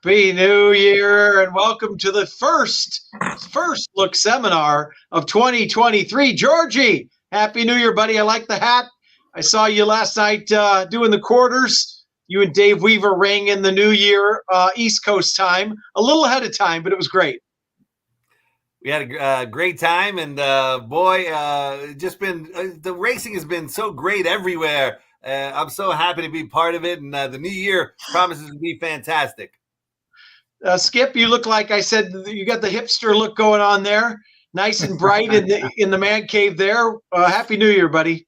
Happy New Year and welcome to the first look seminar of 2023. Georgie, Happy New Year, buddy. I like the hat. I saw you last night doing the quarters. You and Dave Weaver rang in the New Year East Coast time, a little ahead of time, but it was great. We had a great time, and just been the racing has been so great everywhere. I'm so happy to be part of it, and the new year promises to be fantastic. Skip, you look like I said you got the hipster look going on there, nice and bright in the man cave there. Happy New Year, buddy.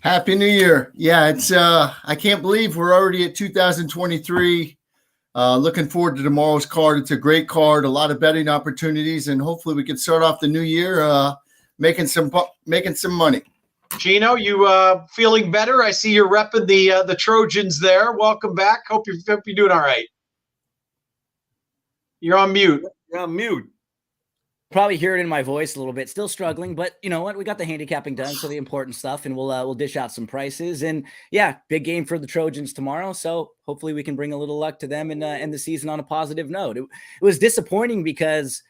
Happy New Year. Yeah, it's I can't believe we're already at 2023. Looking forward to tomorrow's card. It's a great card, a lot of betting opportunities, and hopefully we can start off the new year making some money. Gino, you feeling better? I see you're repping the Trojans there. Welcome back. Hope you're doing all right. You're on mute. You're on mute. Probably hear it in my voice a little bit. Still struggling, but you know what? We got the handicapping done, so the important stuff, and we'll dish out some prices. And yeah, big game for the Trojans tomorrow. So hopefully we can bring a little luck to them and end the season on a positive note. It was disappointing because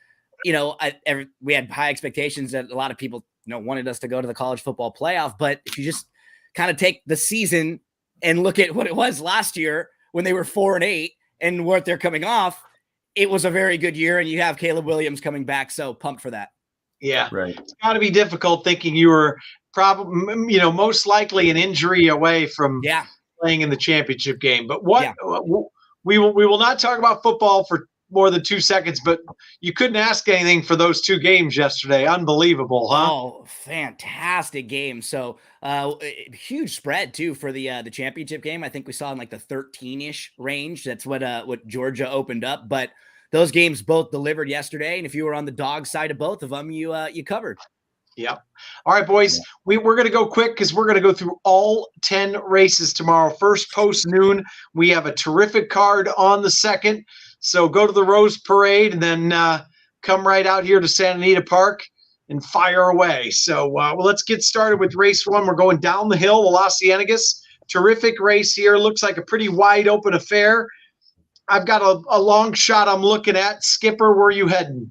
we had high expectations that a lot of people wanted us to go to the college football playoff. But if you just kind of take the season and look at what it was last year when they were 4-8 and what they're coming off. It was a very good year, and you have Caleb Williams coming back, so pumped for that. Yeah, right. It's got to be difficult thinking you were probably, most likely an injury away from playing in the championship game. But we will not talk about football for more than 2 seconds. But you couldn't ask anything for those two games yesterday. Unbelievable, huh? Oh, fantastic game! So huge spread too for the championship game. I think we saw in like the 13-ish range. That's what Georgia opened up, but those games both delivered yesterday. And if you were on the dog side of both of them, you covered. Yeah. All right, boys. We're going to go quick because we're going to go through all 10 races tomorrow. First post noon, we have a terrific card on the second. So go to the Rose Parade and then come right out here to Santa Anita Park and fire away. So let's get started with race one. We're going down the hill, the Los Ciennegas. Terrific race here. Looks like a pretty wide open affair. I've got a long shot I'm looking at. Skipper, where are you heading?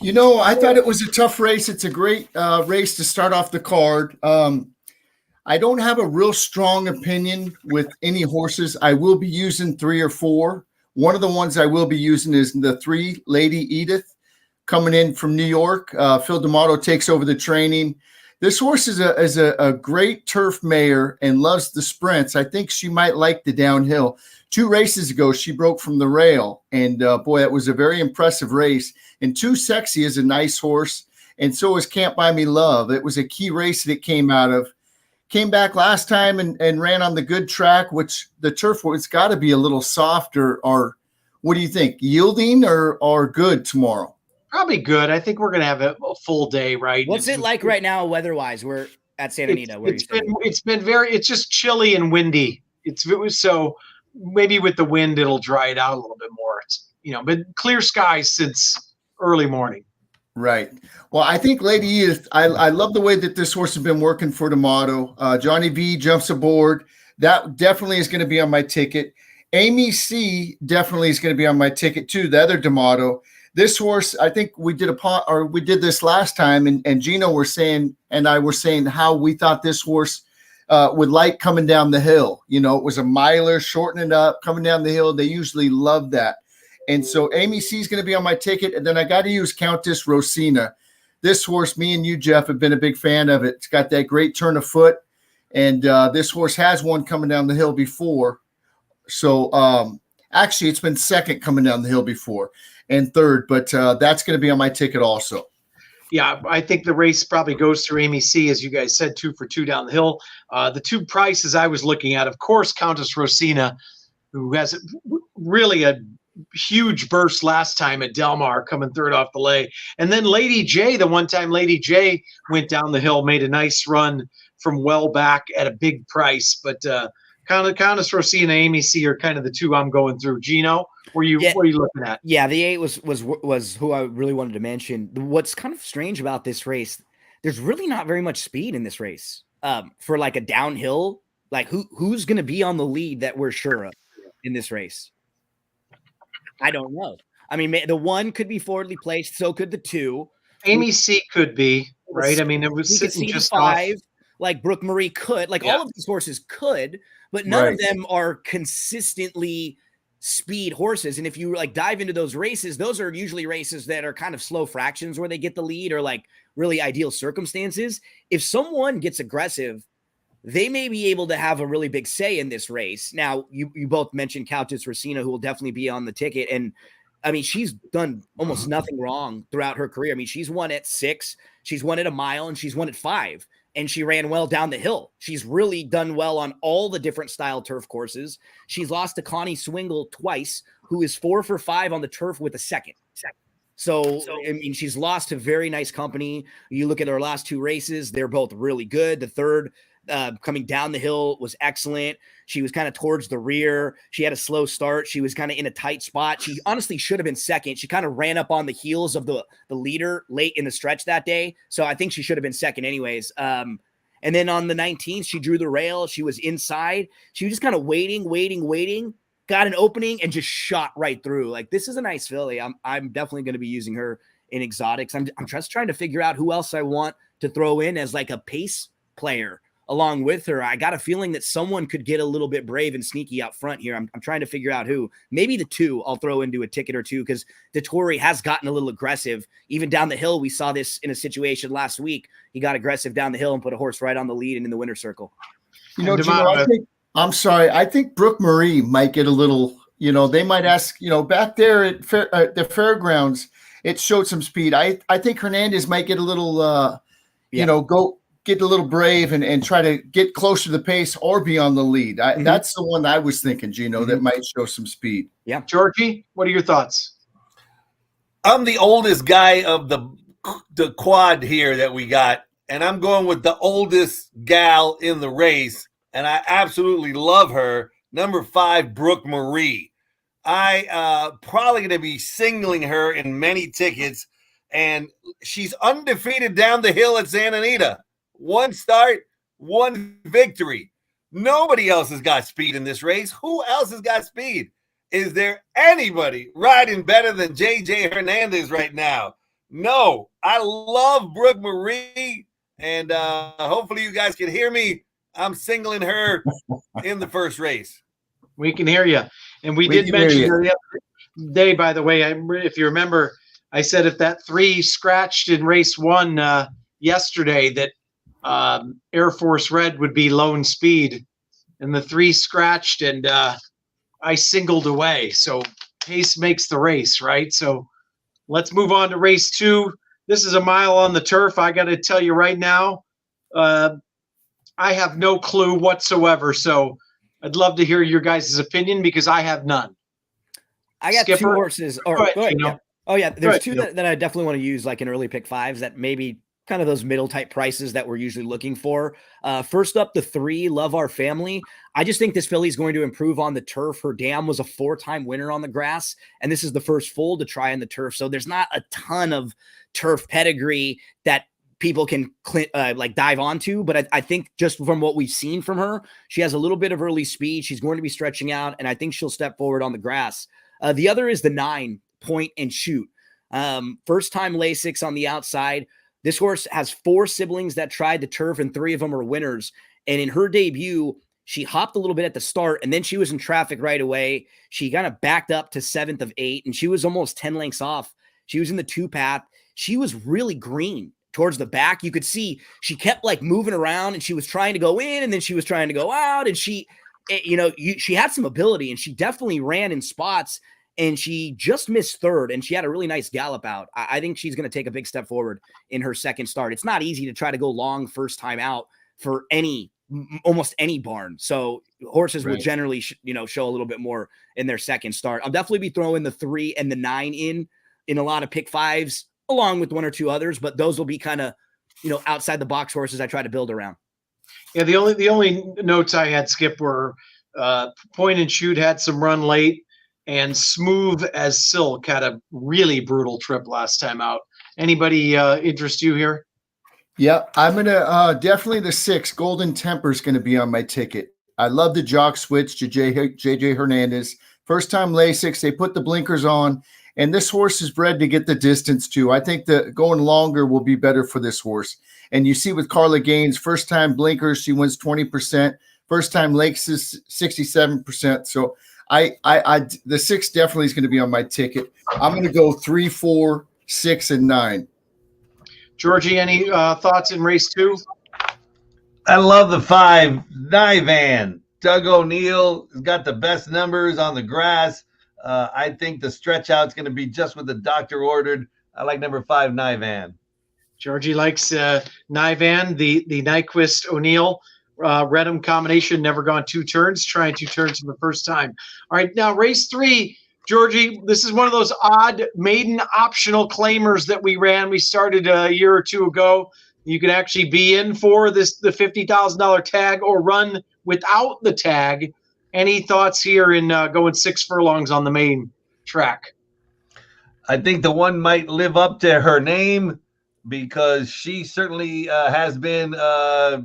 I thought it was a tough race. It's a great race to start off the card. I don't have a real strong opinion with any horses. I will be using 3 or 4. One of the ones I will be using is the 3 Lady Edith coming in from New York. Phil D'Amato takes over the training. This horse is a great turf mare and loves the sprints. I think she might like the downhill. 2 races ago, she broke from the rail. And, boy, that was a very impressive race. And Too Sexy is a nice horse. And so is Can't Buy Me Love. It was a key race that it came out of. Came back last time and ran on the good track, which the turf it's got to be a little softer. Or what do you think? Yielding or good tomorrow? Probably good. I think we're going to have a full day, right? What's it like right now weather-wise? We're at Santa Anita. It's just chilly and windy. So maybe with the wind, it'll dry it out a little bit more. It's, but clear skies since early morning. Right. Well, I think Lady Edith, I love the way that this horse has been working for D'Amato. Johnny V jumps aboard. That definitely is going to be on my ticket. Amy C definitely is going to be on my ticket too, the other D'Amato. This horse, I think we did this last time, and Gino were saying, and I were saying how we thought this horse would like coming down the hill. It was a miler, shortening up, coming down the hill. They usually love that. And so Amy C is going to be on my ticket. And then I got to use Countess Rosina. This horse, me and you, Jeff, have been a big fan of it. It's got that great turn of foot. And this horse has won coming down the hill before. So actually, it's been second coming down the hill before and third. But that's going to be on my ticket also. Yeah, I think the race probably goes through Amy C, as you guys said, 2 for 2 down the hill. The 2 prices I was looking at, of course, Countess Rosina, who has really a huge burst last time at Del Mar, coming third off the lay. And then Lady J, the one time Lady J went down the hill, made a nice run from well back at a big price. But Countess Rosina and Amy C are kind of the 2 I'm going through. Gino, what are you looking at? Yeah, the 8 was who I really wanted to mention. What's kind of strange about this race, there's really not very much speed in this race. For like a downhill, like who's going to be on the lead that we're sure of in this race? I don't know. I mean, the 1 could be forwardly placed, so could the 2. Amy C could be, right? I mean, it was We could sitting see the just off. 5, like Brooke Marie could. Like all of these horses could, but none of them are consistently speed horses. And if you like dive into those races, those are usually races that are kind of slow fractions where they get the lead or like really ideal circumstances. If someone gets aggressive, they may be able to have a really big say in this race. Now, you both mentioned Countess Racina, who will definitely be on the ticket. And I mean, she's done almost nothing wrong throughout her career. I mean, she's won at 6, she's won at a mile, and she's won at 5. And she ran well down the hill. She's really done well on all the different style turf courses. She's lost to Connie Swingle twice, who is 4 for 5 on the turf with a second. So, I mean, she's lost to very nice company. You look at her last 2 races, they're both really good. The third, coming down the hill, was excellent. She was kind of towards the rear. She had a slow start. She was kind of in a tight spot. She honestly should have been second. She kind of ran up on the heels of the leader late in the stretch that day. So I think she should have been second anyways. And then on the 19th, she drew the rail. She was inside. She was just kind of waiting, got an opening and just shot right through. Like, this is a nice filly. I'm definitely going to be using her in exotics. I'm just trying to figure out who else I want to throw in as like a pace player along with her. I got a feeling that someone could get a little bit brave and sneaky out front here. I'm trying to figure out who. Maybe the 2 I'll throw into a ticket or 2 because Dettori has gotten a little aggressive. Even down the hill, we saw this in a situation last week. He got aggressive down the hill and put a horse right on the lead and in the winner's circle. You know, I think Brooke Marie might get a little, they might ask, back there at the fairgrounds, it showed some speed. I think Hernandez might get a little, go get a little brave and try to get closer to the pace or be on the lead. That's the one I was thinking, Gino, that might show some speed. Yeah. Georgie, what are your thoughts? I'm the oldest guy of the quad here that we got, and I'm going with the oldest gal in the race, and I absolutely love her. Number 5, Brooke Marie. I probably going to be singling her in many tickets, and she's undefeated down the hill at Santa Anita. 1 start, 1 victory. Nobody else has got speed in this race. Who else has got speed? Is there anybody riding better than JJ Hernandez right now? No. I love Brooke Marie, and hopefully you guys can hear me. I'm singling her in the first race. We can hear you. And we did mention her the other day, by the way, if you remember, I said if that 3 scratched in race 1 yesterday, that Air Force Red would be lone speed, and the 3 scratched, and I singled away. So pace makes the race, right? So let's move on to race 2. This is a mile on the turf. I got to tell you right now, I have no clue whatsoever. So I'd love to hear your guys' opinion because I have none. I got Skipper, 2 horses. Or, go ahead, yeah. Oh, yeah. There's 2 that I definitely want to use like in early pick 5s that maybe kind of those middle type prices that we're usually looking for. First up, the 3, Love Our Family. I just think this filly is going to improve on the turf. Her dam was a 4-time winner on the grass, and this is the first foal to try on the turf. So there's not a ton of turf pedigree that people can like dive onto, but I think just from what we've seen from her, she has a little bit of early speed. She's going to be stretching out, and I think she'll step forward on the grass. The other is the 9, Point and Shoot. First time Lasix on the outside. This horse has 4 siblings that tried the turf, and 3 of them are winners. And in her debut, she hopped a little bit at the start, and then she was in traffic right away. She kind of backed up to 7th of 8, and she was almost 10 lengths off. She was in the 2 path. She was really green towards the back. You could see she kept like moving around, and she was trying to go in, and then she was trying to go out, and she had some ability, and she definitely ran in spots. And she just missed 3rd, and she had a really nice gallop out. I think she's going to take a big step forward in her second start. It's not easy to try to go long first time out for almost any barn. So horses will generally, show a little bit more in their second start. I'll definitely be throwing the 3 and the 9 in a lot of pick 5s, along with 1 or 2 others, but those will be kind of, outside the box horses I try to build around. Yeah, the only notes I had, Skip, were Point and Shoot had some run late. And Smooth as Silk had a really brutal trip last time out. Anybody interest you here? Yeah, I'm going to definitely the 6, Golden Temper is going to be on my ticket. I love the jock switch to JJ Hernandez. First time Lasix, they put the blinkers on, and this horse is bred to get the distance too. I think that going longer will be better for this horse. And you see with Carla Gaines, first time blinkers, she wins 20%. First time Lasix, 67%. So the 6 definitely is going to be on my ticket. I'm going to go 3, 4, 6, and 9. Georgie, any thoughts in race 2? I love the 5, Nivan. Doug O'Neill has got the best numbers on the grass. I think the stretch out's going to be just what the doctor ordered. I like number 5, Nivan. Georgie likes Nivan, the Nyquist O'Neill Redham combination, never gone 2 turns, trying 2 turns for the first time. All right, now race 3, Georgie, this is one of those odd maiden optional claimers that we ran. We started a year or 2 ago. You can actually be in for the $50,000 tag or run without the tag. Any thoughts here in going 6 furlongs on the main track? I think the one might live up to her name because she certainly has been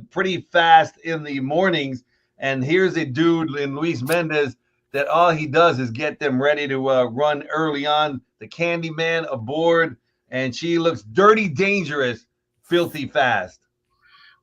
pretty fast in the mornings. And here's a dude in Luis Mendez that all he does is get them ready to run early on. The Candyman aboard, and she looks dirty dangerous, filthy fast.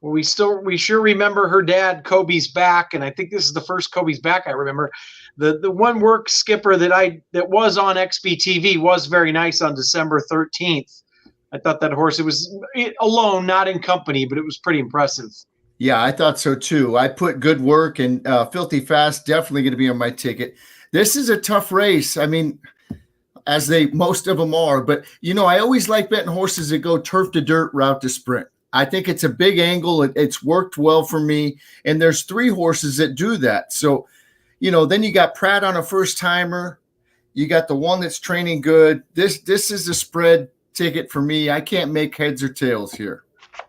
Well, we sure remember her dad, Kobe's back, and I think this is the first Kobe's back I remember. The one work skipper that was on XBTV was very nice on December 13th. I thought that horse, it was alone, not in company, but it was pretty impressive. Yeah, I thought so too. I put good work, and Filthy Fast definitely going to be on my ticket. This is a tough race. I mean, as most of them are, but I always like betting horses that go turf to dirt, route to sprint. I think it's a big angle. It's worked well for me. And there's 3 horses that do that. So, then you got Pratt on a first timer. You got the one that's training good. This is a spread ticket for me. I can't make heads or tails here.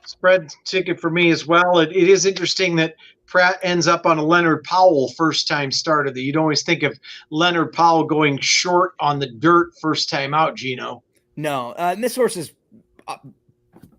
Spread ticket for me as well. It is interesting that Pratt ends up on a Leonard Powell first time starter. That you'd always think of Leonard Powell going short on the dirt first time out, Gino. No, this horse is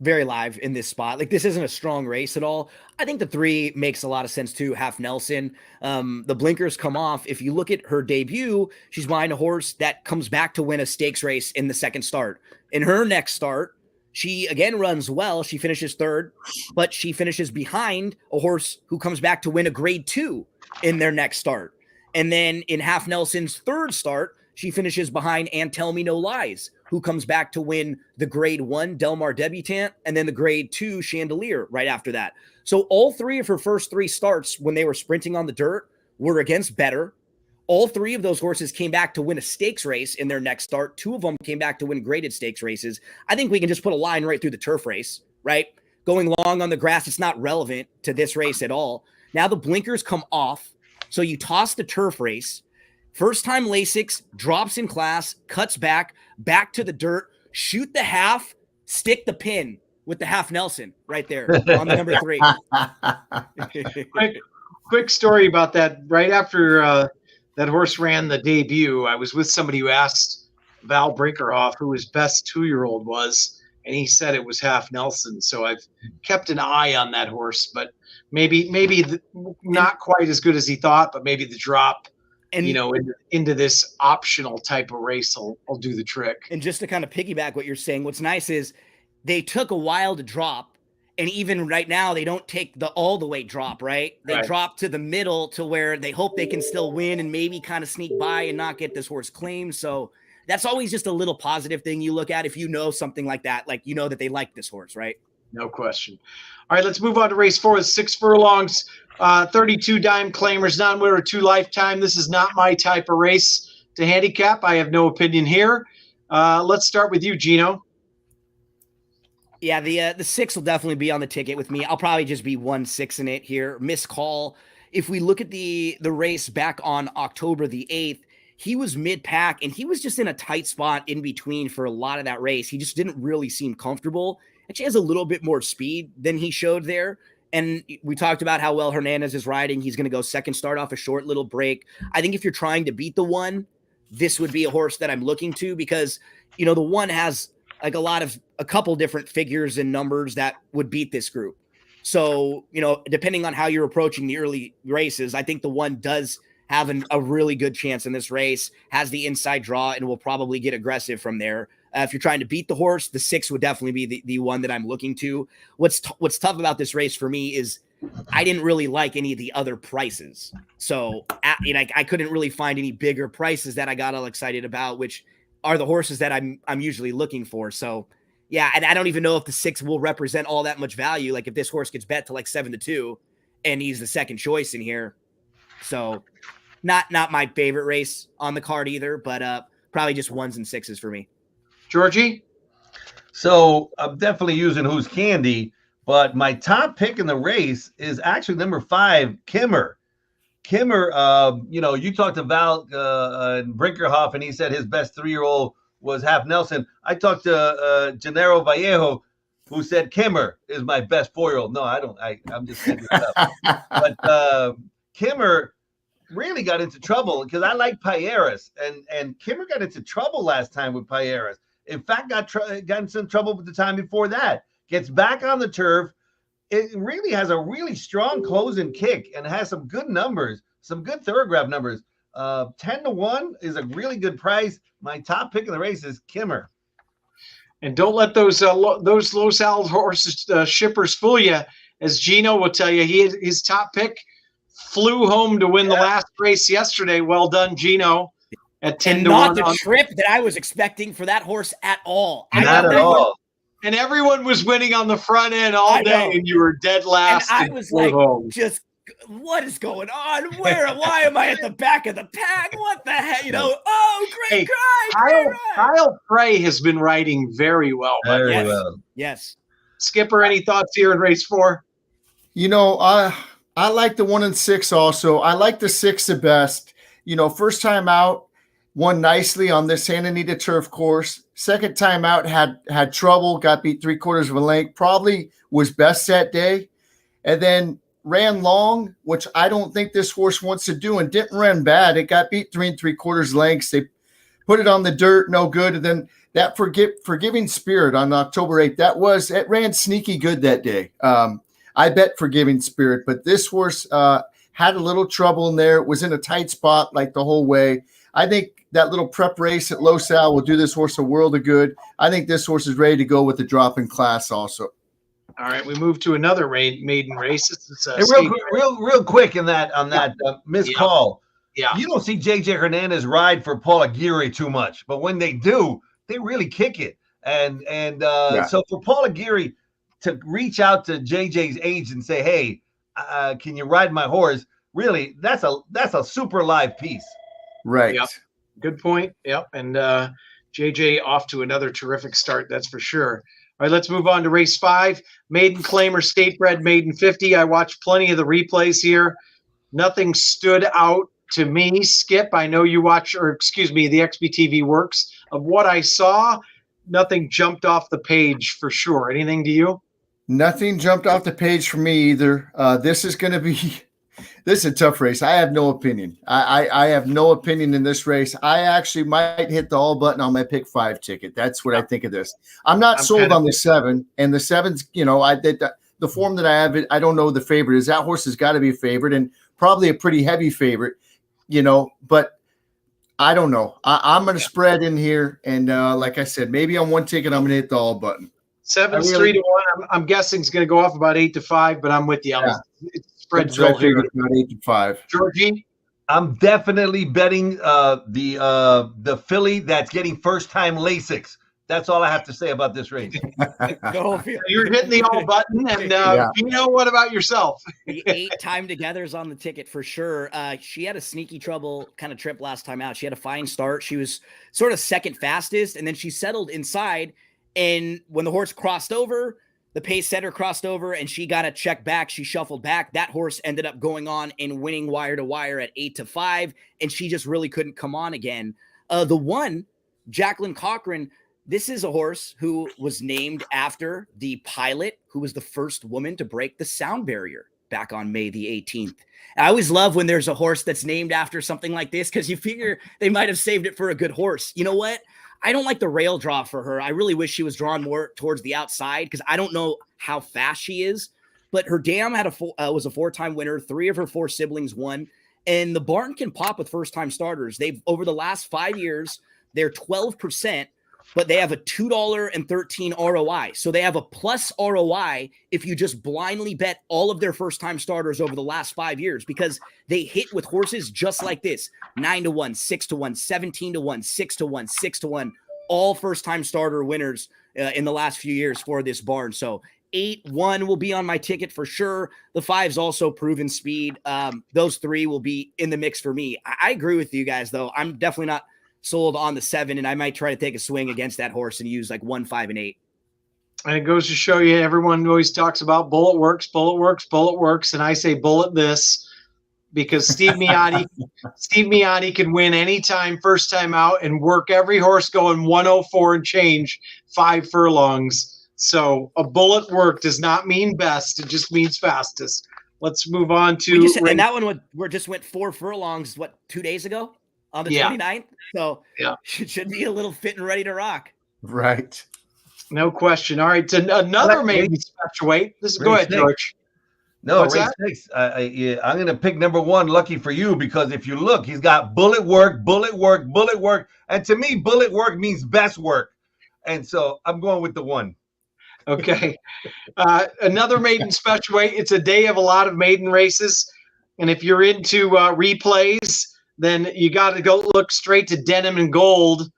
very live in this spot. Like, this isn't a strong race at all. I think the 3 makes a lot of sense too. Half Nelson, the blinkers come off. If you look at her debut, she's behind a horse that comes back to win a stakes race in the second start. In her next start, she again runs well. She finishes 3rd, but she finishes behind a horse who comes back to win a grade 2 in their next start. And then in Half Nelson's 3rd start, she finishes behind And Tell Me No Lies, who comes back to win the grade 1 Del Mar Debutant and then the grade 2 Chandelier right after that. So all 3 of her first 3 starts when they were sprinting on the dirt were against better. All 3 of those horses came back to win a stakes race in their next start. 2 of them came back to win graded stakes races. I think we can just put a line right through the turf race, right? Going long on the grass, it's not relevant to this race at all. Now the blinkers come off. So you toss the turf race. First time Lasix drops in class, cuts back to the dirt, shoot the half, stick the pin with the Half Nelson right there on the number 3. quick story about that. Right after that horse ran the debut, I was with somebody who asked Val Brinkerhoff who his best 2-year-old was, and he said it was Half Nelson. So I've kept an eye on that horse, but maybe not quite as good as he thought, but maybe the drop, and into this optional type of race will do the trick. And just to kind of piggyback what you're saying, what's nice is they took a while to drop, and even right now they don't take the all the way drop, right? They drop to the middle to where they hope they can still win and maybe kind of sneak by and not get this horse claimed. So that's always just a little positive thing you look at if you know something like that, like that they like this horse, right? No question. All right, let's move on to race 4. 6 furlongs, 32 dime claimers, non-winner 2 lifetime. This is not my type of race to handicap. I have no opinion here. Let's start with you, Gino. Yeah, the 6 will definitely be on the ticket with me. I'll probably just be 1-6 in it here. Miss Call. If we look at the race back on October the 8th, he was mid-pack, and he was just in a tight spot in between for a lot of that race. He just didn't really seem comfortable. Actually has a little bit more speed than he showed there. And we talked about how well Hernandez is riding. He's going to go second start off a short little break. I think if you're trying to beat the 1, this would be a horse that I'm looking to because, the 1 has like a couple different figures and numbers that would beat this group. So, depending on how you're approaching the early races, I think the 1 does have a really good chance in this race, has the inside draw, and will probably get aggressive from there. If you're trying to beat the horse, the 6 would definitely be the one that I'm looking to. What's tough about this race for me is I didn't really like any of the other prices. So I couldn't really find any bigger prices that I got all excited about, which are the horses that I'm usually looking for. So yeah, and I don't even know if the 6 will represent all that much value. Like if this horse gets bet to like 7-2 and he's the second choice in here. So not my favorite race on the card either, but probably just 1s and 6s for me. Georgie? So I'm definitely using Who's Candy, but my top pick in the race is actually number 5, Kimmer. Kimmer, you talked to Val Brinkerhoff, and he said his best 3-year-old was Half Nelson. I talked to Gennaro Vallejo, who said Kimmer is my best 4-year-old. No, I don't. I'm just saying this up. But Kimmer really got into trouble because I like Payeras, and Kimmer got into trouble last time with Payeras. In fact, got in some trouble with the time before that. Gets back on the turf. It really has a really strong closing kick and has some good numbers, some good thoroughbred numbers. 10-1 is a really good price. My top pick in the race is Kimmer. And don't let those low salad horses shippers fool you. As Gino will tell you, his top pick flew home to win the last race yesterday. Well done, Gino. At 10-1. Not the trip that I was expecting for that horse at all. Not at all. And everyone was winning on the front end all day, and you were dead last. And I was like, just what is going on? Why am I at the back of the pack? What the heck? Great cry. Kyle Frey has been riding very well. Very well. Yes. Skipper, any thoughts here in race 4? I like the 1 and 6 also. I like the 6 the best. First time out, won nicely on this Santa Anita turf course. Second time out, had trouble, got beat 3/4 of a length, probably was best that day. And then ran long, which I don't think this horse wants to do, and didn't run bad. It got beat 3 3/4 lengths. They put it on the dirt, no good. And then that Forgiving Spirit on October 8th, it ran sneaky good that day. I bet Forgiving Spirit, but this horse had a little trouble in there. It was in a tight spot like the whole way. I think that little prep race at Los Al will do this horse a world of good. I think this horse is ready to go with the drop in class also. All right, we move to another maiden race. It's real quick on that missed call. Yeah. You don't see JJ Hernandez ride for Paul Aguirre too much, but when they do, they really kick it. So for Paul Aguirre to reach out to JJ's age and say, "Hey, can you ride my horse?" Really, that's a super live piece. Right. Yep. Good point. Yep. And JJ off to another terrific start. That's for sure. All right, let's move on to race 5. Maiden Claimer State Bred Maiden 50. I watched plenty of the replays here. Nothing stood out to me. Skip, I know you watch, the XBTV works. Of what I saw, nothing jumped off the page for sure. Anything to you? Nothing jumped off the page for me either. This is a tough race. I have no opinion. I have no opinion in this race. I actually might hit the all button on my pick 5 ticket. That's what I think of this. I'm not sold on the 7, and the 7's, the form that I have, I don't know the favorite is. That horse has got to be a favorite and probably a pretty heavy favorite, but I don't know. I'm going to spread in here. And like I said, maybe on one ticket, I'm going to hit the all button. 7's 3-1. I'm guessing it's going to go off about 8-5, but I'm with you. It's spread about 8-5. Georgie? I'm definitely betting the filly that's getting first-time Lasix. That's all I have to say about this race. You're hitting the all button. And Gino, what about yourself? The 8 time togethers on the ticket for sure. She had a sneaky trouble kind of trip last time out. She had a fine start. She was sort of second fastest, and then she settled inside. And when the horse crossed over, the pace setter crossed over, and she got a check back. She shuffled back. That horse ended up going on and winning wire to wire at 8-5, and she just really couldn't come on again. The one, Jacqueline Cochran, this is a horse who was named after the pilot who was the first woman to break the sound barrier back on May the 18th. I always love when there's a horse that's named after something like this because you figure they might have saved it for a good horse. You know what? I don't like the rail draw for her. I really wish she was drawn more towards the outside because I don't know how fast she is. But her dam was a 4-time winner. 3 of her 4 siblings won. And the barn can pop with first-time starters. They've over the last 5 years, they're 12%, but they have a $2.13 ROI. So they have a plus ROI if you just blindly bet all of their first-time starters over the last 5 years, because they hit with horses just like this: 9-1, 6-1, 17-1, 6-1, 6-1, all first-time starter winners in the last few years for this barn. So 8-1 will be on my ticket for sure. The 5's also proven speed. Those 3 will be in the mix for me. I agree with you guys, though. I'm definitely not sold on the 7, and I might try to take a swing against that horse and use like 1, 5, and 8. And it goes to show you, everyone always talks about bullet works, bullet works, bullet works, and I say bullet this because Steve Miotti can win anytime, first time out, and work every horse going 104 and change 5 furlongs. So a bullet work does not mean best; it just means fastest. Let's move on to and that one just went 4 furlongs. What, 2 days ago? On the 29th, so should be a little fit and ready to rock. Right. No question. All right, to another maybe special weight. Go ahead, George. No, race 6. I'm going to pick number 1, Lucky for You, because if you look, he's got bullet work, bullet work, bullet work. And to me, bullet work means best work. And so I'm going with the 1. Okay. Another maiden special weight. It's a day of a lot of maiden races. And if you're into replays, then you got to go look straight to Denim and Gold.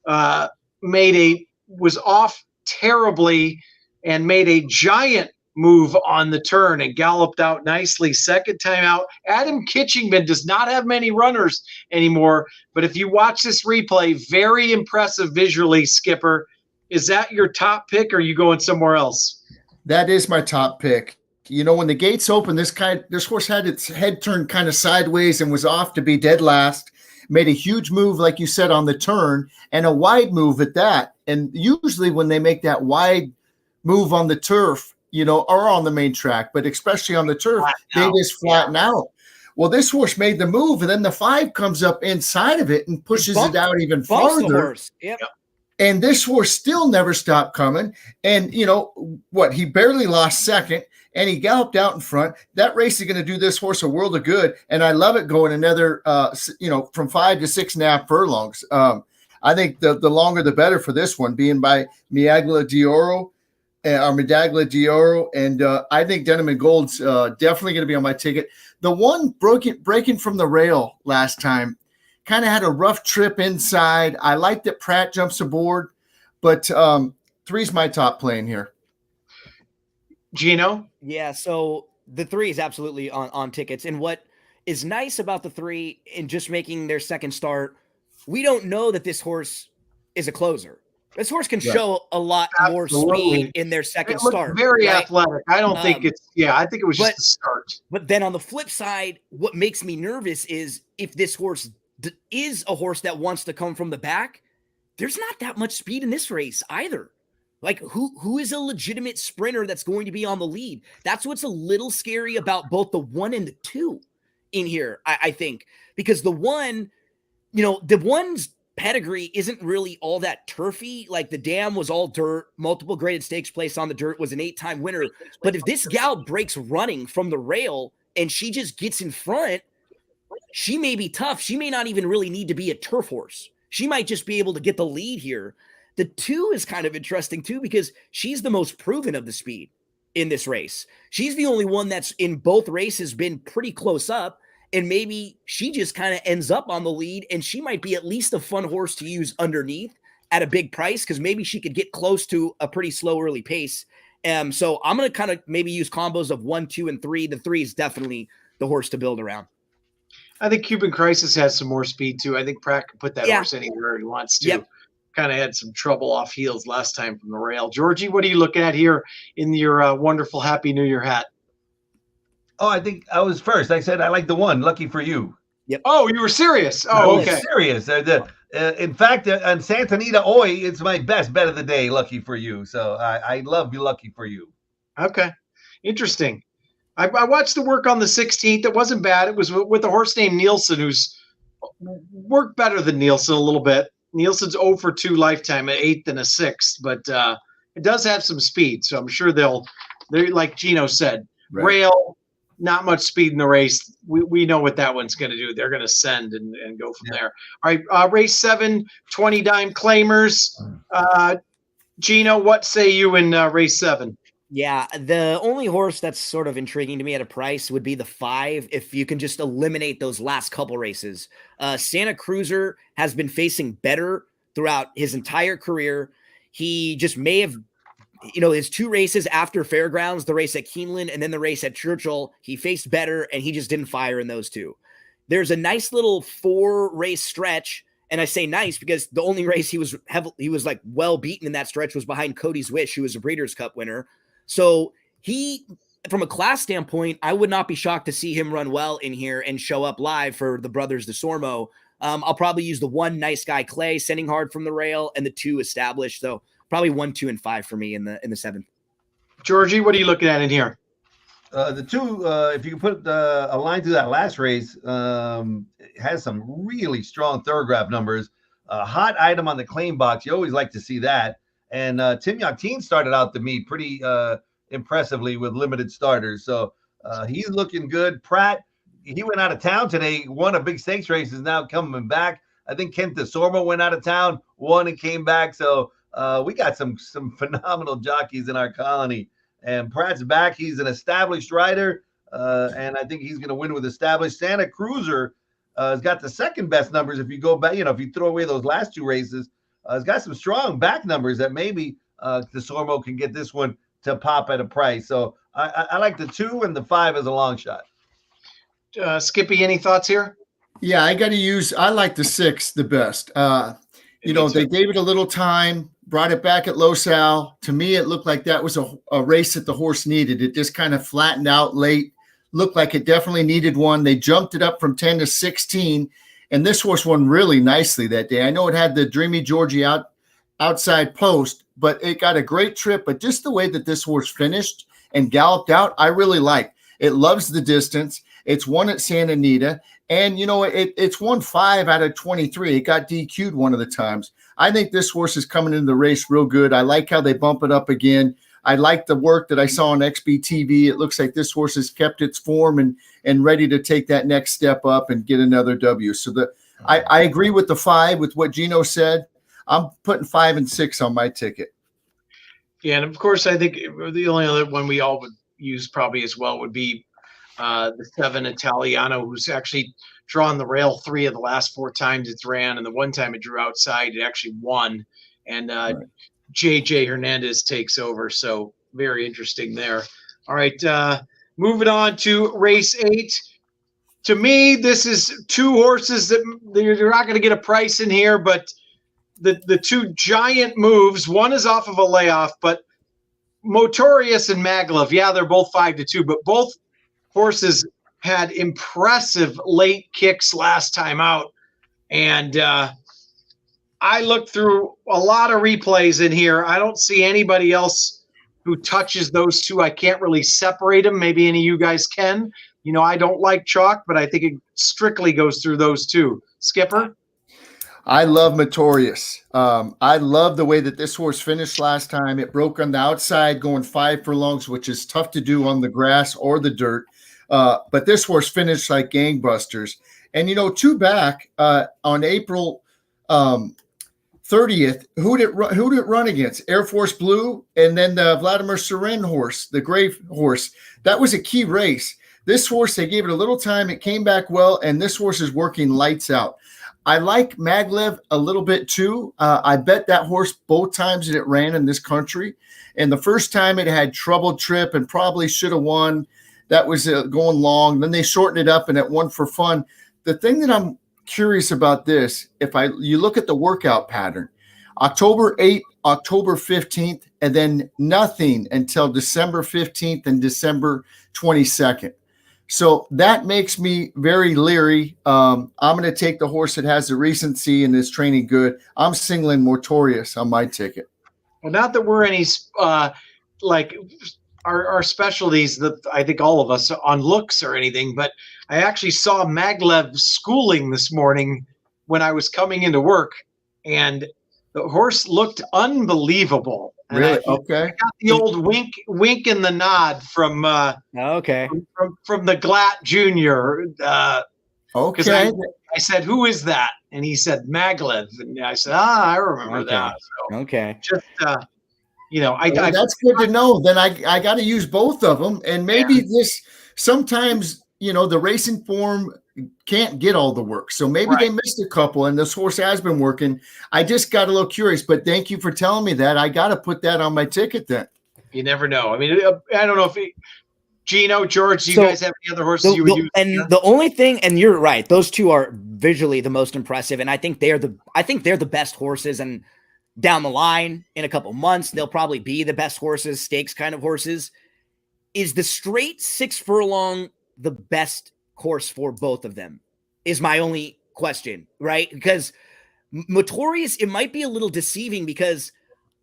Was off terribly and made a giant move on the turn and galloped out nicely. Second time out. Adam Kitchingman does not have many runners anymore, but if you watch this replay, very impressive visually, Skipper. Is that your top pick, or are you going somewhere else? That is my top pick. You know, when the gates opened, this horse had its head turned kind of sideways and was off to be dead last. Made a huge move, like you said, on the turn, and a wide move at that. And usually when they make that wide move on the turf, or on the main track, but especially on the turf, they just flatten out. Well, this horse made the move, and then the 5 comes up inside of it and pushes it out even farther. Yep. And this horse still never stopped coming. And he barely lost second, and he galloped out in front. That race is going to do this horse a world of good. And I love it going another, from 5 to 6.5 furlongs. I think the longer the better for this one, being by Medaglia d'Oro. And I think Denim and Gold's definitely going to be on my ticket. The one breaking from the rail last time kind of had a rough trip inside. I like that Pratt jumps aboard, but 3's my top playing here. Gino? Yeah, so the 3 is absolutely on tickets. And what is nice about the 3 in just making their second start, we don't know that this horse is a closer. This horse can show a lot more speed in their second start. Very athletic. I don't think I think it was just the start. But then on the flip side, what makes me nervous is if this horse is a horse that wants to come from the back, there's not that much speed in this race either. Like who is a legitimate sprinter that's going to be on the lead? That's what's a little scary about both the 1 and the 2 in here, I think, because the 1, the 1's pedigree isn't really all that turfy. Like the Dam was all dirt, multiple graded stakes place on the dirt, was an 8-time winner. But if this gal breaks running from the rail and she just gets in front, she may be tough. She may not even really need to be a turf horse. She might just be able to get the lead here. The 2 is kind of interesting too, because she's the most proven of the speed in this race. She's the only one that's in both races been pretty close up. And maybe she just kind of ends up on the lead, and she might be at least a fun horse to use underneath at a big price, because maybe she could get close to a pretty slow early pace. So I'm going to kind of maybe use combos of 1, 2, and 3. The 3 is definitely the horse to build around. I think Cuban Crisis has some more speed too. I think Pratt can put that horse anywhere he wants to. Yep. Kind of had some trouble off heels last time from the rail. Georgie, what are you looking at here in your wonderful Happy New Year hat? Oh, I think I was first. I said I like the 1, Lucky for You. Yep. Oh, you were serious. Oh, okay. Serious. In fact, on Santa Anita Oi, it's my best bet of the day, Lucky for You. So I love you, Lucky for You. Okay. Interesting. I watched the work on the 16th. It wasn't bad. It was with a horse named Nielsen, who's worked better than Nielsen a little bit. Nielsen's 0 for 2 lifetime, an 8th and a 6th, but it does have some speed. So I'm sure they're like Gino said, rail, not much speed in the race. We know what that one's going to do. They're going to send and go from there. All right, race 7, 20 dime claimers. Gino, what say you in race 7? Yeah, the only horse that's sort of intriguing to me at a price would be the 5, if you can just eliminate those last couple races. Santa Cruiser has been facing better throughout his entire career. He just may have, his 2 races after Fairgrounds, the race at Keeneland and then the race at Churchill, he faced better and he just didn't fire in those 2. There's a nice little 4-race stretch, and I say nice because the only race he was like well beaten in that stretch was behind Cody's Wish, who was a Breeders' Cup winner. So he, from a class standpoint, I would not be shocked to see him run well in here and show up live for the Brothers DeSormo. I'll probably use the 1 Nice Guy Clay, sending hard from the rail, and the 2 Established. So probably 1, 2, and 5 for me in the 7th. Georgie, what are you looking at in here? The 2, if you can put a line through that last race, it has some really strong thoroughgraph numbers. Hot item on the claim box. You always like to see that. And Tim Yakteen started out the meet pretty impressively with limited starters. So he's looking good. Pratt, he went out of town today, won a big stakes race, is now coming back. I think Kent DeSormo went out of town, won and came back. So we got some phenomenal jockeys in our colony. And Pratt's back. He's an established rider, and I think he's going to win with established. Santa Cruiser has got the second best numbers. If you go back, if you throw away those last 2 races, it's got some strong back numbers that maybe DeSormo can get this one to pop at a price. So I like the 2 and the 5 as a long shot. Skippy, any thoughts here? Yeah, I like the 6 the best. They gave it a little time, brought it back at Los Al. To me, it looked like that was a race that the horse needed. It just kind of flattened out late. Looked like it definitely needed one. They jumped it up from 10 to 16. And this horse won really nicely that day. I know it had the Dreamy Georgie outside post, but it got a great trip. But just the way that this horse finished and galloped out, I really like. It loves the distance. It's won at Santa Anita. And, it's won 5 out of 23. It got DQ'd one of the times. I think this horse is coming into the race real good. I like how they bump it up again. I like the work that I saw on XBTV. It looks like this horse has kept its form and ready to take that next step up and get another W. So I agree with the 5, with what Gino said. I'm putting 5 and 6 on my ticket. Yeah, and of course, I think the only other one we all would use probably as well would be the 7 Italiano, who's actually drawn the rail 3 of the last 4 times it's ran, and the one time it drew outside, it actually won. And right. JJ Hernandez takes over. So very interesting there. All right. Moving on to race 8. To me, this is 2 horses that you're not going to get a price in here, but the 2 giant moves. One is off of a layoff, but Motorius and Maglev, yeah, they're both 5-2, but both horses had impressive late kicks last time out. And I looked through a lot of replays in here. I don't see anybody else who touches those 2. I can't really separate them. Maybe any of you guys can. I don't like chalk, but I think it strictly goes through those 2. Skipper? I love Motorius. I love the way that this horse finished last time. It broke on the outside going 5 furlongs, which is tough to do on the grass or the dirt. But this horse finished like gangbusters. And, 2 back on April 30th, who did it run against? Air Force Blue, and then the Vladimir Surin horse, the gray horse. That was a key race. This horse, they gave it a little time. It came back well, and this horse is working lights out. I like Maglev a little bit too. I bet that horse both times that it ran in this country. And the first time it had troubled trip and probably should have won. That was going long. Then they shortened it up and it won for fun. The thing that I'm curious about this, you look at the workout pattern, October 8th, October 15th, and then nothing until December 15th and December 22nd. So that makes me very leery. I'm going to take the horse that has the recency and is training good. I'm singling Motorius on my ticket. Well, not that we're any our specialties that I think all of us on looks or anything, but I actually saw Maglev schooling this morning when I was coming into work, and The horse looked unbelievable. And Really? I Okay. got the old wink and the nod from Okay. from the Glatt Jr. Because Okay. I said, "Who is that?" And he said, "Maglev." And I said, I remember Okay. that. So Okay. just Well, that's good to know. Then I got to use both of them, and maybe this sometimes the racing form can't get all the work, so maybe they missed a couple, and this horse has been working. I just got a little curious, but thank you for telling me that. I got to put that on my ticket then. You never know. I mean, I don't know if Gino, George, do you guys have any other horses you would use? And the only thing, and you're right, those two are visually the most impressive, and I think they're the best horses. And down the line, in a couple months, they'll probably be the best horses, stakes kind of horses. Is the straight 6 furlong the best course for both of them? Is my only question, right? Because Motorius, it might be a little deceiving because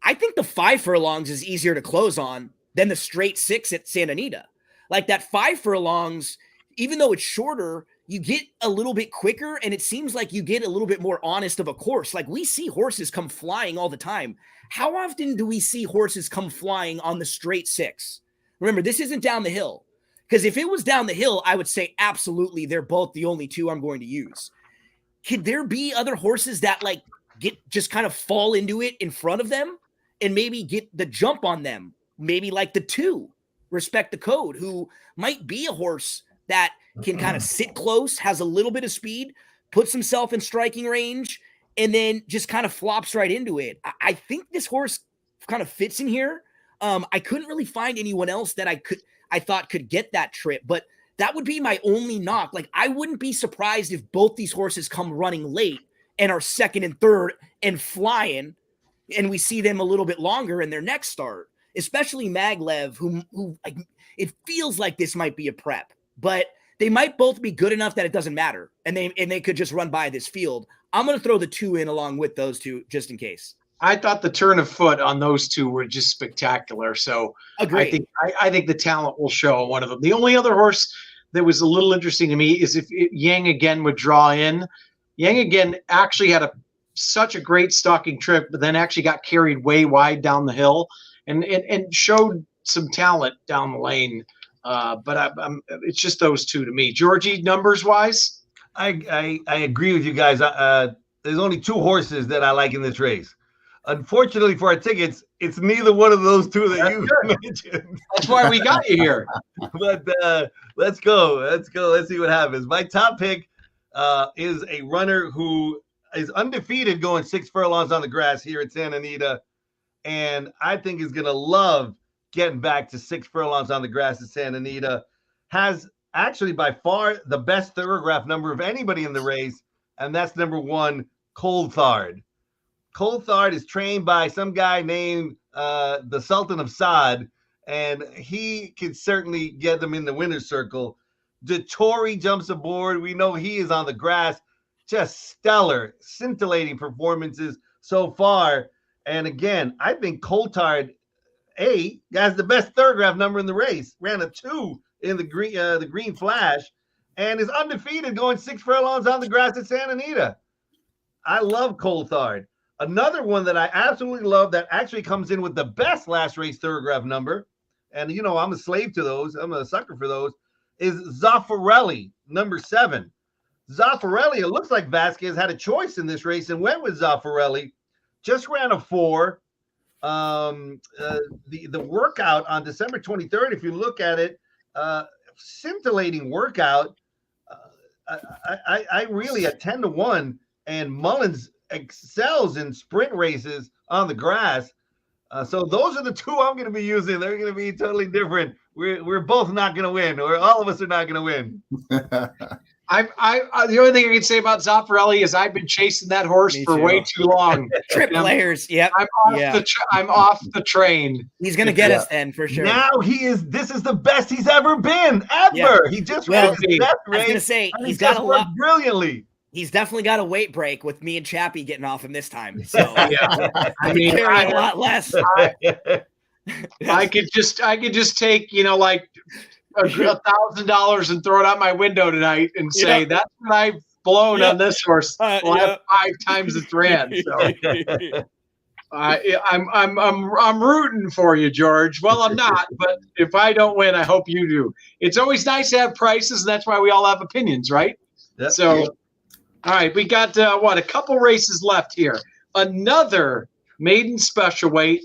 I think the 5 furlongs is easier to close on than the straight 6 at Santa Anita. Like that 5 furlongs, even though it's shorter, you get a little bit quicker, and it seems like you get a little bit more honest of a course. Like we see horses come flying all the time. How often do we see horses come flying on the straight 6? Remember, this isn't down the hill. Because if it was down the hill, I would say absolutely they're both the only two I'm going to use. Could there be other horses that like just kind of fall into it in front of them and maybe get the jump on them? Maybe like the 2, Respect the Code, who might be a horse that can kind of sit close, has a little bit of speed, puts himself in striking range, and then just kind of flops right into it. I think this horse kind of fits in here. I couldn't really find anyone else that I thought could get that trip, but that would be my only knock. Like I wouldn't be surprised if both these horses come running late and are 2nd and 3rd and flying, and we see them a little bit longer in their next start, especially Maglev, who like, it feels like this might be a prep, but they might both be good enough that it doesn't matter, and they could just run by this field. I'm going to throw the 2 in along with those 2 just in case. I thought the turn of foot on those 2 were just spectacular. So Agreed. I think the talent will show on one of them. The only other horse that was a little interesting to me is if Yang Again would draw in. Yang Again actually had such a great stalking trip, but then actually got carried way wide down the hill and showed some talent down the lane. But it's just those 2 to me. Georgie, numbers wise, I agree with you guys. There's only 2 horses that I like in this race. Unfortunately for our tickets, it's neither one of those 2 that you mentioned. That's why we got you here. But let's go. Let's see what happens. My top pick is a runner who is undefeated going 6 furlongs on the grass here at Santa Anita, and I think is going to love getting back to 6 furlongs on the grass at Santa Anita. Has actually by far the best thoroughgraph number of anybody in the race, and that's number 1, Coulthard. Coulthard is trained by some guy named the Sultan of Saad, and he can certainly get them in the winner's circle. Dettori jumps aboard. We know he is on the grass. Just stellar, scintillating performances so far. And again, I think Coulthard has the best thoroughgraph number in the race. Ran a 2 in the Green Flash, and is undefeated going 6 furlongs on the grass at Santa Anita. I love Coulthard. Another one that I absolutely love that actually comes in with the best last race thoroughgraph number, and I'm a slave to those, I'm a sucker for those, is Zaffarelli, number 7. Zaffarelli, it looks like Vasquez had a choice in this race and went with Zaffarelli. Just ran a 4. The workout on December 23rd, if you look at it, scintillating workout. I really at 10-1, and Mullins excels in sprint races on the grass. So those are the 2 I'm going to be using. They're going to be totally different. We're both not going to win, or all of us are not going to win. The only thing I can say about Zaffarelli is I've been chasing that horse for way too long. Trip players, yep. I'm off the train. He's gonna get us then for sure. Now this is the best he's ever been ever. Yeah. He just ran his best race. I was gonna say he's got a lot brilliantly. He's definitely got a weight break with me and Chappie getting off him this time. So I mean, carrying a lot less. I could just take like $1,000 and throw it out my window tonight and say that's what I've blown on this horse. We'll have 5 times its ran. So I'm rooting for you, George. Well, I'm not, but if I don't win, I hope you do. It's always nice to have prices, and that's why we all have opinions, right? Yep. So, all right, we got a couple races left here. Another maiden special weight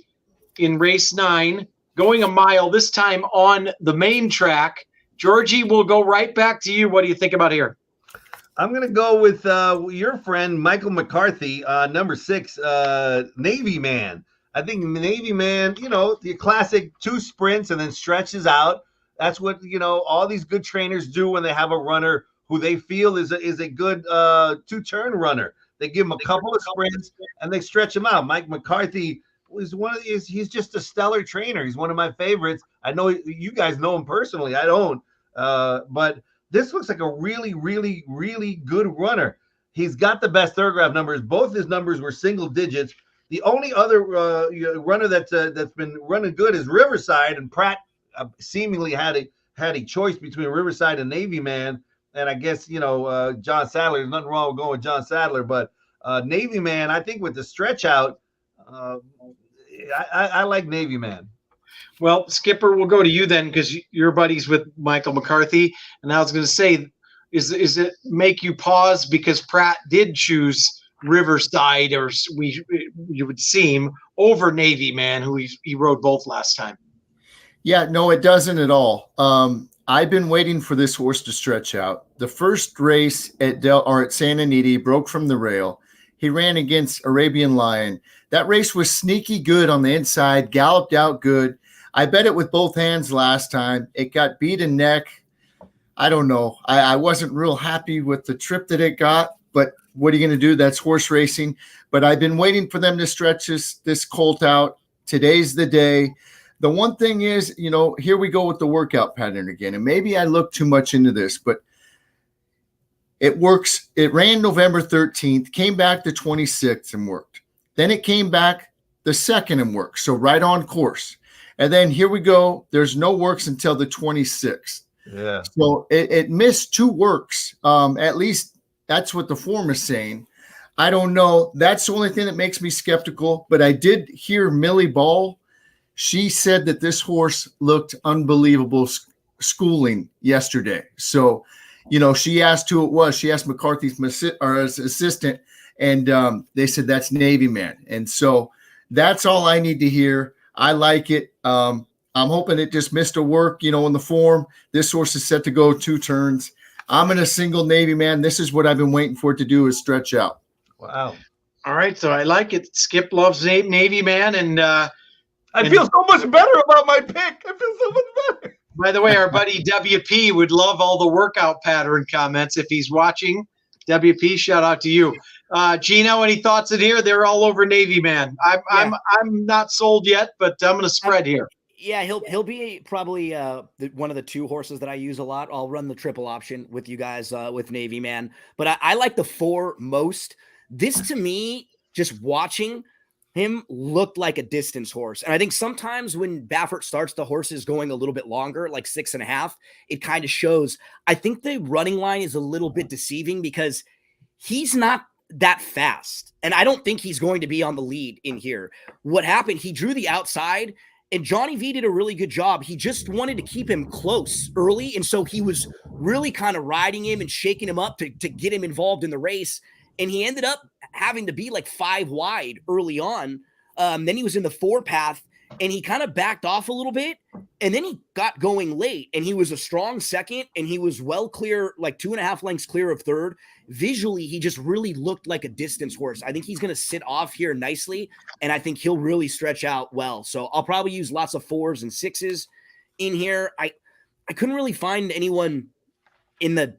in race 9, going a mile. This time on the main track. Georgie, we'll go right back to you. What do you think about here? I'm going to go with your friend, Michael McCarthy, number 6, Navy Man. I think Navy Man, the classic 2 sprints and then stretches out. That's what, all these good trainers do when they have a runner who they feel is a good 2-turn runner. They give him a couple of sprints and they stretch him out. Mike McCarthy is he's just a stellar trainer. He's one of my favorites. I know you guys know him personally. I don't. But this looks like a really, really, really good runner. He's got the best Thurgraph numbers. Both his numbers were single digits. The only other runner that's been running good is Riverside, and Pratt seemingly had a choice between Riverside and Navy Man. And I guess John Sadler. There's nothing wrong with going with John Sadler, but Navy Man, I think with the stretch out, I like Navy Man. Well, Skipper, we'll go to you then because you're buddies with Michael McCarthy. And I was going to say, is it make you pause because Pratt did choose Riverside, or you would seem, over Navy Man, who he rode both last time? Yeah, no, it doesn't at all. I've been waiting for this horse to stretch out. The first race at Santa Anita, he broke from the rail. He ran against Arabian Lion. That race was sneaky good on the inside, galloped out good. I bet it with both hands last time. It got beat in neck. I don't know. I wasn't real happy with the trip that it got, but what are you going to do? That's horse racing. But I've been waiting for them to stretch this colt out. Today's the day. The one thing is, here we go with the workout pattern again. And maybe I look too much into this, but it works. It ran November 13th, came back the 26th and worked. Then it came back the 2nd and worked. So right on course. And then here we go. There's no works until the 26th. Yeah. So it missed 2 works. At least that's what the form is saying. I don't know. That's the only thing that makes me skeptical. But I did hear Millie Ball. She said that this horse looked unbelievable schooling yesterday. So, she asked who it was. She asked McCarthy's assistant, and they said that's Navy Man. And so that's all I need to hear. I like it. I'm hoping it just missed a work, in the form. This horse is set to go 2 turns. I'm in a single Navy Man. This is what I've been waiting for it to do, is stretch out. Wow. All right, so I like it. Skip loves Navy Man, and I feel so much better about my pick. I feel so much better. By the way, our buddy WP would love all the workout pattern comments if he's watching. WP, shout out to you. Gino, any thoughts in here? They're all over Navy Man. I'm not sold yet, but I'm going to spread here. Yeah, he'll be probably one of the 2 horses that I use a lot. I'll run the triple option with you guys with Navy Man, but I like the 4 most. This to me, just watching him, looked like a distance horse. And I think sometimes when Baffert starts the horses going a little bit longer, like 6.5, it kind of shows. I think the running line is a little bit deceiving because he's not that fast. And I don't think he's going to be on the lead in here. What happened, he drew the outside, and Johnny V did a really good job. He just wanted to keep him close early. And so he was really kind of riding him and shaking him up to get him involved in the race. And he ended up having to be like 5 wide early on. Then he was in the 4 path, and he kind of backed off a little bit. And then he got going late, and he was a strong 2nd, and he was well clear, like 2.5 lengths clear of 3rd. Visually, he just really looked like a distance horse. I think he's going to sit off here nicely, and I think he'll really stretch out well. So I'll probably use lots of 4s and 6s in here. I couldn't really find anyone in the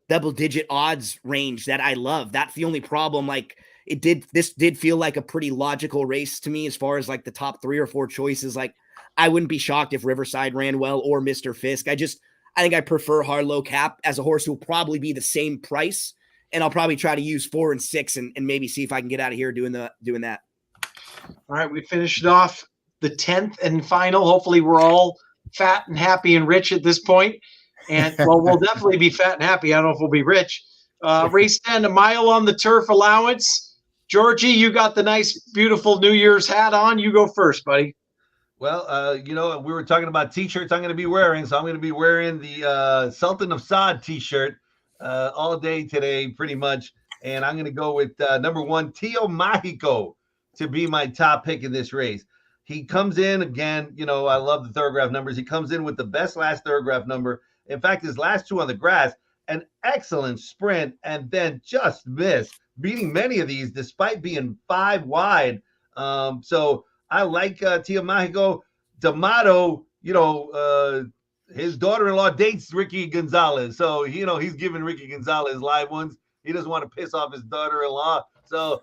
double-digit odds range that I love. That's the only problem. Like, this did feel like a pretty logical race to me as far as like the top 3 or 4 choices. Like, I wouldn't be shocked if Riverside ran well or Mr. Fisk. I think I prefer Harlow Cap as a horse who will probably be the same price, and I'll probably try to use 4 and 6 and maybe see if I can get out of here doing that. All right, we finished off the 10th and final. Hopefully we're all fat and happy and rich at this point. And well, we'll definitely be fat and happy. I don't know if we'll be rich. Race 10, a mile on the turf allowance. Georgie, you got the nice, beautiful New Year's hat on. You go first, buddy. Well, we were talking about t-shirts I'm going to be wearing, so I'm going to be wearing the Sultan of Saad t-shirt all day today, pretty much. And I'm going to go with number 1, Tio Mágico, to be my top pick in this race. He comes in again, I love the thoroughgraph numbers. He comes in with the best last thoroughgraph number. In fact, his last 2 on the grass, an excellent sprint, and then just missed, beating many of these despite being 5 wide. So I like Tio Mágico. D'Amato, his daughter-in-law dates Ricky Gonzalez. So, he's giving Ricky Gonzalez live ones. He doesn't want to piss off his daughter-in-law. So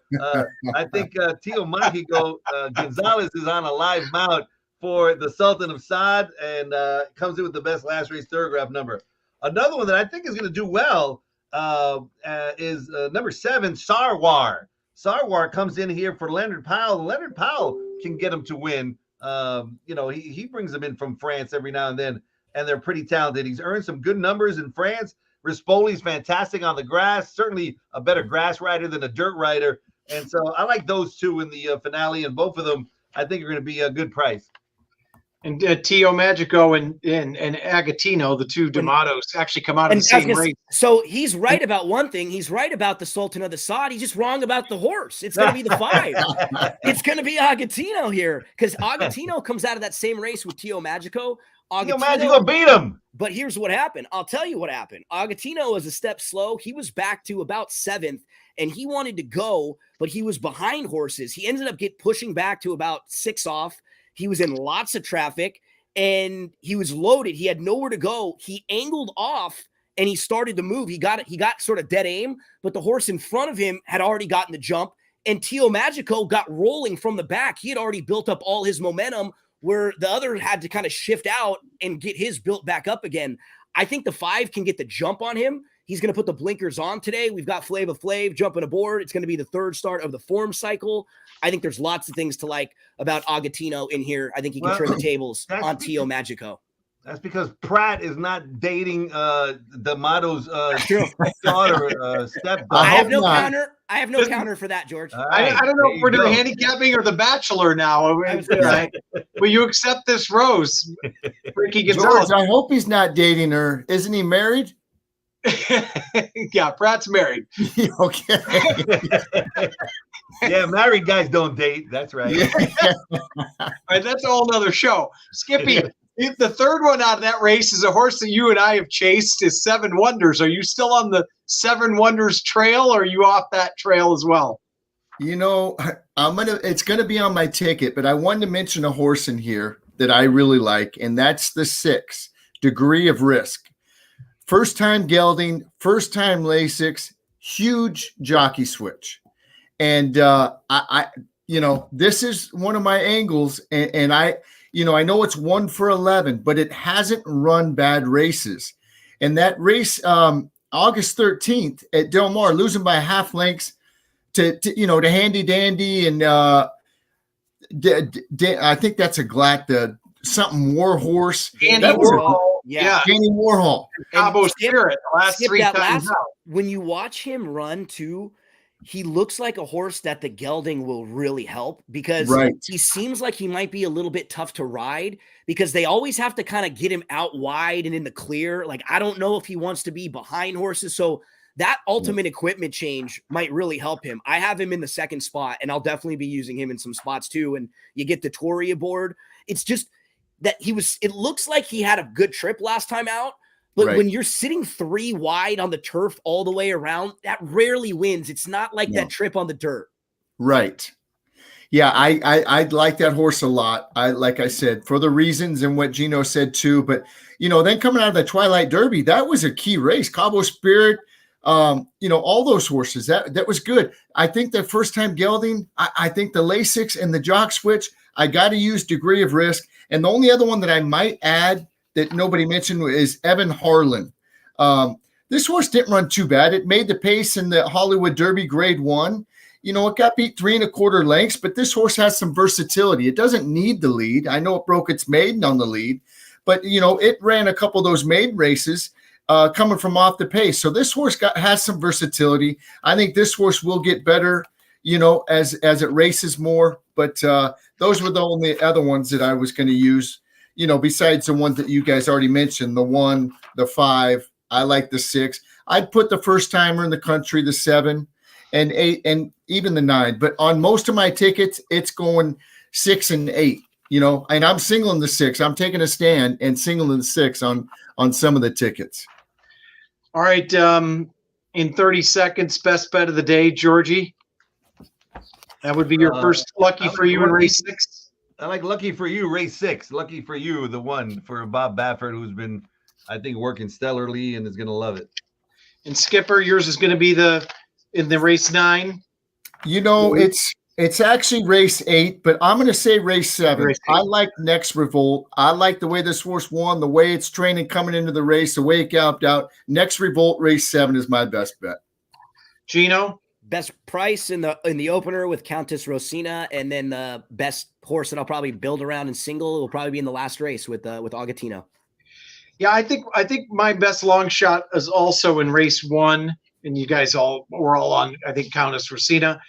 I think Tio Mágico Gonzalez is on a live mount for the Sultan of Saad, and comes in with the best last race thoroughgraph number. Another one that I think is going to do well is number 7, Sarwar. Sarwar comes in here for Leonard Powell. Leonard Powell can get him to win. He brings them in from France every now and then, and they're pretty talented. He's earned some good numbers in France. Rispoli's fantastic on the grass, certainly a better grass rider than a dirt rider. And so I like those 2 in the finale, and both of them I think are going to be a good price. And Tio Magico and Agatino, the 2 D'Amatos, actually come out of the same race. So he's right about one thing. He's right about the Sultan of the Saad. He's just wrong about the horse. It's going to be the 5. It's going to be Agatino here, because Agatino comes out of that same race with Tio Magico. Tio Magico beat him. But here's what happened. I'll tell you what happened. Agatino was a step slow. He was back to about 7th, and he wanted to go, but he was behind horses. He ended up pushing back to about 6 off. He was in lots of traffic, and he was loaded. He had nowhere to go. He angled off, and he started to move. He got sort of dead aim, but the horse in front of him had already gotten the jump, and Tio Magico got rolling from the back. He had already built up all his momentum, where the other had to kind of shift out and get his built back up again. I think the 5 can get the jump on him. He's going to put the blinkers on today. We've got Flava Flav jumping aboard. It's going to be the 3rd start of the form cycle. I think there's lots of things to like about Agatino in here. I think he can turn the tables on Tio Magico. That's because Pratt is not dating D'Amato's daughter, stepdaughter. I have no counter. I have no counter for that, George. Right, I don't know if we're doing handicapping or The Bachelor now. Will you accept this rose, Ricky Gonzalez? George, I hope he's not dating her. Isn't he married? Yeah, Pratt's married. Okay. Yeah, married guys don't date. That's right. Yeah. All right, that's a whole nother show. Skippy, the 3rd one out of that race is a horse that you and I have chased, is 7 Wonders. Are you still on the 7 Wonders trail, or are you off that trail as well? It's gonna be on my ticket, but I wanted to mention a horse in here that I really like, and that's the 6, Degree of Risk. First time gelding, first time Lasix, huge jockey switch. And this is one of my angles, and I know it's 1 for 11, but it hasn't run bad races. And that race, August 13th at Del Mar, losing by half lengths to Handy Dandy, and I think that's a Glatt, something Warhorse. Danny Warhol. Yeah. Danny Warhol. Cabo Spirit, the last 3 times out. When you watch him run too, he looks like a horse that the gelding will really help, because he seems like he might be a little bit tough to ride, because they always have to kind of get him out wide and in the clear. Like, I don't know if he wants to be behind horses. So that ultimate equipment change might really help him. I have him in the 2nd spot, and I'll definitely be using him in some spots too. And you get the Tory aboard. It's just that it looks like he had a good trip last time out. But when you're sitting 3 wide on the turf all the way around, that rarely wins. It's not like that trip on the dirt. Right. Yeah, I like that horse a lot. Like I said, for the reasons and what Gino said too. But, then coming out of the Twilight Derby, that was a key race. Cabo Spirit, all those horses, that was good. I think the first time gelding, I think the Lasix and the Jock Switch, I got to use Degree of Risk. And the only other one that I might add that nobody mentioned is Evan Harlan. This horse didn't run too bad. It made the pace in the Hollywood Derby Grade 1. It got beat 3 1/4 lengths, but this horse has some versatility. It doesn't need the lead. I know it broke its maiden on the lead, but it ran a couple of those maiden races coming from off the pace. So this horse has some versatility. I think this horse will get better as it races more. But those were the only other ones that I was going to use, besides the ones that you guys already mentioned, the 1, the 5. I like the 6. I'd put the first timer in the country, the 7 and 8, and even the 9. But on most of my tickets, it's going 6 and 8, and I'm singling the 6. I'm taking a stand and singling the 6 on some of the tickets. All right. In 30 seconds, best bet of the day, Georgie. That would be your first lucky for you in race 6. I like lucky for you, race 6. Lucky for you, the one for Bob Baffert, who's been, I think, working stellarly and is going to love it. And Skipper, yours is going to be in the race 9. It's actually race 8, but I'm going to say race 7. Race 8. I like Next Revolt. I like the way this horse won, the way it's training coming into the race, the way it galloped out. Next Revolt, race 7 is my best bet. Gino? Best price in the opener with Countess Rosina, and then the best horse that I'll probably build around in single will probably be in the last race with Augustino. Yeah, I think my best long shot is also in race 1, and you guys we're all on, I think, Countess Rosina.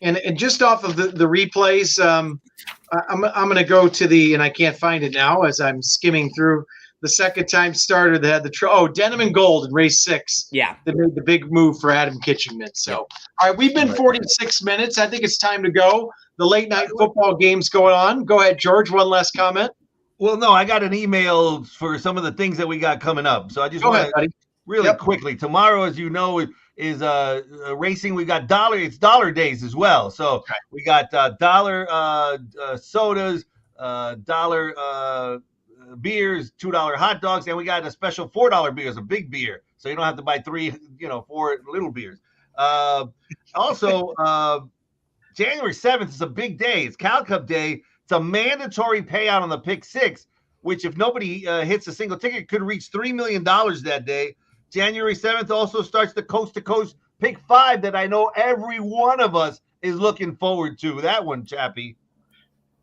And just off of the replays, I'm going to go to and I can't find it now as I'm skimming through the second time starter that had Denim and Gold in race 6. Yeah. That made the big move for Adam Kitchenman. So, all right, we've been 46 minutes. I think it's time to go. The late night football game's going on. Go ahead, George. One last comment. Well, no, I got an email for some of the things that we got coming up. So I just want to really quickly. Tomorrow, as you know, is racing. We got it's dollar days as well. So we got dollar sodas, dollar beers, $2 hot dogs, and we got a special $4 beers, a big beer. So you don't have to buy 3, 4 little beers. Also, January 7th is a big day. It's Cal Cup Day. It's a mandatory payout on the pick 6, which if nobody hits a single ticket could reach $3 million that day. January 7th also starts the Coast to Coast pick 5 that I know every one of us is looking forward to. That one, Chappie.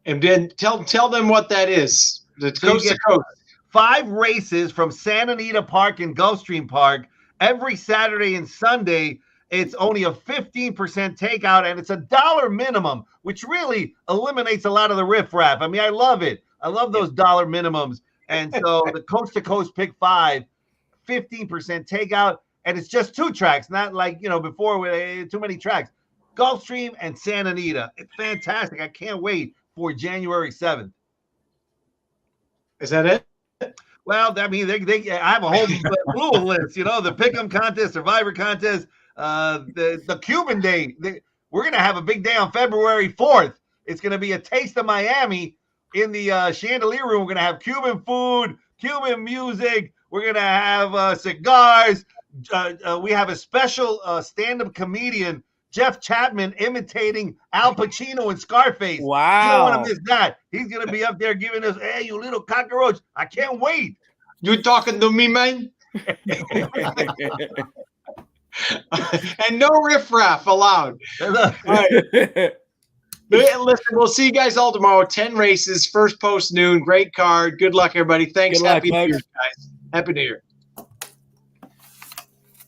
And then tell them what that is. The Coast to Coast. 5 races from Santa Anita Park and Gulfstream Park every Saturday and Sunday. It's only a 15% takeout, and it's $1 minimum, which really eliminates a lot of the riffraff. I mean, I love it. I love those dollar minimums. And so the Coast to Coast pick 5, 15% takeout, and it's just 2 tracks, not like, before with too many tracks. Gulfstream and Santa Anita. It's fantastic. I can't wait for January 7th. Is that it? Well, I mean, they have a whole slew of lists, the Pick'em contest, Survivor contest, the Cuban Day. We're going to have a big day on February 4th. It's going to be a taste of Miami in the Chandelier Room. We're going to have Cuban food, Cuban music. We're going to have cigars. We have a special stand-up comedian, Jeff Chapman, imitating Al Pacino in Scarface. Wow. You don't want to miss that. He's going to be up there giving us, hey, you little cockroach. I can't wait. You talking to me, man? And no riffraff allowed. All right. Listen, we'll see you guys all tomorrow. 10 races, first post noon. Great card. Good luck, everybody. Thanks. Good luck, Happy New folks. Year, guys. Happy New Year.